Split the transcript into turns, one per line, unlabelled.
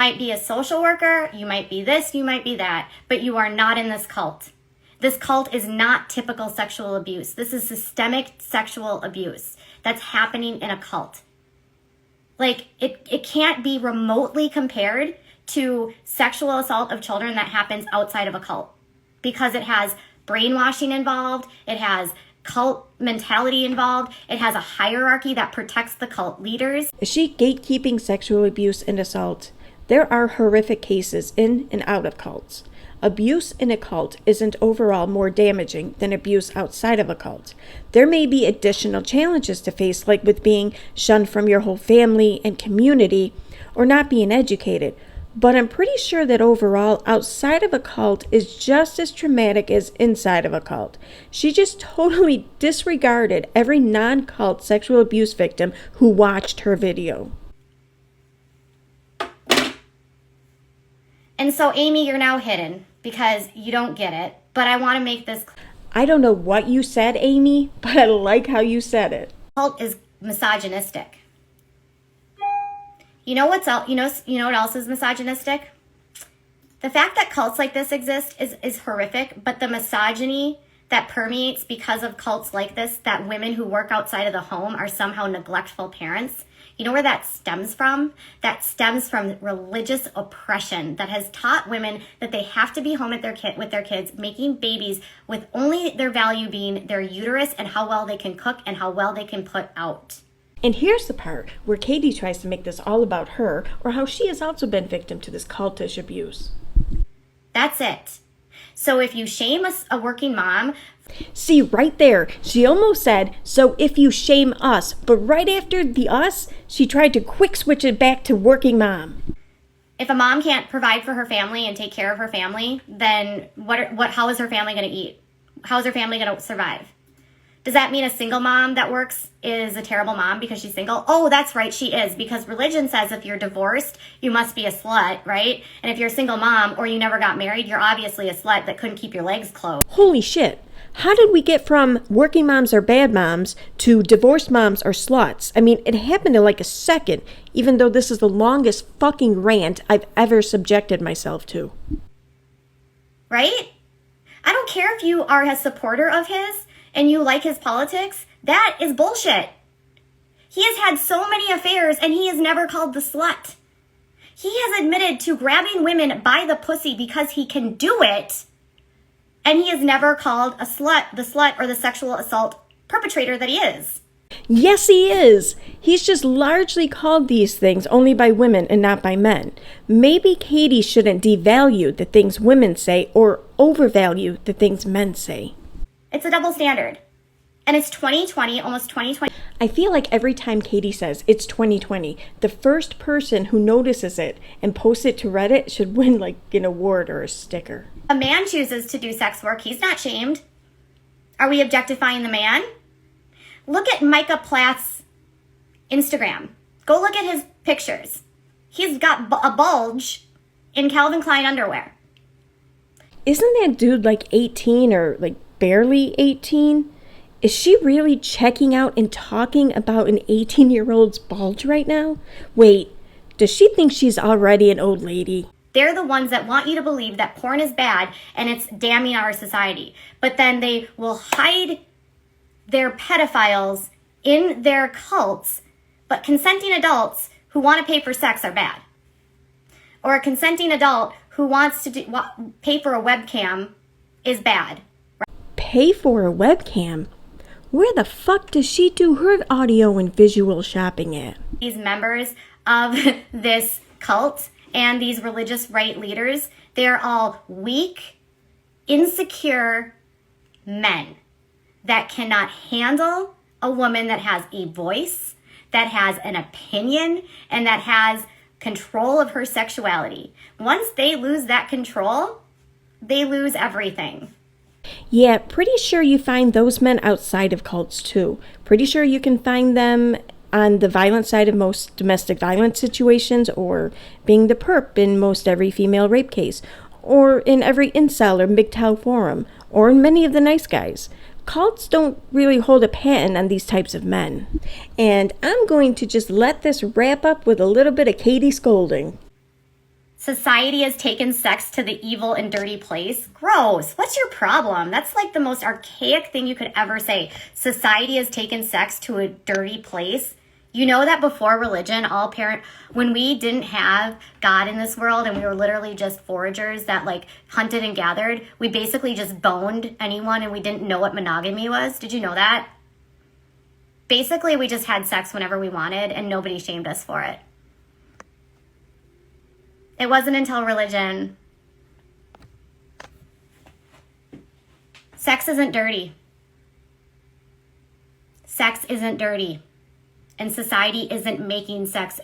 might be a social worker, you might be this, you might be that, but you are not in this cult. This cult is not typical sexual abuse. This is systemic sexual abuse that's happening in a cult. Like, it can't be remotely compared to sexual assault of children that happens outside of a cult, because it has brainwashing involved, it has cult mentality involved, it has a hierarchy that protects the cult leaders.
Is she gatekeeping sexual abuse and assault? There are horrific cases in and out of cults. Abuse in a cult isn't overall more damaging than abuse outside of a cult. There may be additional challenges to face, like with being shunned from your whole family and community, or not being educated. But I'm pretty sure that overall, outside of a cult is just as traumatic as inside of a cult. She just totally disregarded every non-cult sexual abuse victim who watched her video.
And so, Amy, you're now hidden because you don't get it. But I want to make this clear.
I don't know what you said, Amy, but I like how you said it.
Cult is misogynistic. You know what's else? You know what else is misogynistic? The fact that cults like this exist is horrific, but the misogyny that permeates because of cults like this, that women who work outside of the home are somehow neglectful parents. You know where that stems from? That stems from religious oppression that has taught women that they have to be home with their kids, making babies with only their value being their uterus and how well they can cook and how well they can put out.
And here's the part where Katie tries to make this all about her, or how she has also been victim to this cultish abuse.
That's it. So if you shame a working mom...
See, right there, she almost said, so if you shame us, but right after the us, she tried to quick switch it back to working mom.
If a mom can't provide for her family and take care of her family, then how is her family going to eat? How is her family going to survive? Does that mean a single mom that works is a terrible mom because she's single? Oh, that's right, she is. Because religion says if you're divorced, you must be a slut, right? And if you're a single mom or you never got married, you're obviously a slut that couldn't keep your legs closed.
Holy shit. How did we get from working moms are bad moms to divorced moms are sluts? I mean, it happened in like a second, even though this is the longest fucking rant I've ever subjected myself to.
Right? I don't care if you are a supporter of his and you like his politics. That is bullshit. He has had so many affairs and he is never called the slut. He has admitted to grabbing women by the pussy because he can do it. And he is never called the slut or the sexual assault perpetrator that he is.
Yes, he is. He's just largely called these things only by women and not by men. Maybe Katie shouldn't devalue the things women say or overvalue the things men say.
It's a double standard. And it's 2020, almost 2020.
I feel like every time Katie says it's 2020, the first person who notices it and posts it to Reddit should win like an award or a sticker.
A man chooses to do sex work. He's not shamed. Are we objectifying the man? Look at Micah Plath's Instagram. Go look at his pictures. He's got a bulge in Calvin Klein underwear.
Isn't that dude like 18 or like barely 18? Is she really checking out and talking about an 18-year-old's bulge right now? Wait, does she think she's already an old lady?
They're the ones that want you to believe that porn is bad and it's damning our society. But then they will hide their pedophiles in their cults, but consenting adults who want to pay for sex are bad. Or a consenting adult who wants to pay for a webcam is bad.
Pay for a webcam? Where the fuck does she do her audio and visual shopping at?
These members of this cult and these religious right leaders, they're all weak, insecure men that cannot handle a woman that has a voice, that has an opinion, and that has control of her sexuality. Once they lose that control, they lose everything.
Yeah, pretty sure you find those men outside of cults too. Pretty sure you can find them on the violent side of most domestic violence situations, or being the perp in most every female rape case, or in every incel or MGTOW forum, or in many of the nice guys. Cults don't really hold a patent on these types of men. And I'm going to just let this wrap up with a little bit of Katie scolding.
Society has taken sex to the evil and dirty place. Gross. What's your problem? That's like the most archaic thing you could ever say. Society has taken sex to a dirty place. You know that before religion, when we didn't have God in this world and we were literally just foragers that like hunted and gathered, we basically just boned anyone and we didn't know what monogamy was. Did you know that? Basically, we just had sex whenever we wanted and nobody shamed us for it. It wasn't until religion. Sex isn't dirty. Sex isn't dirty. And society isn't making sex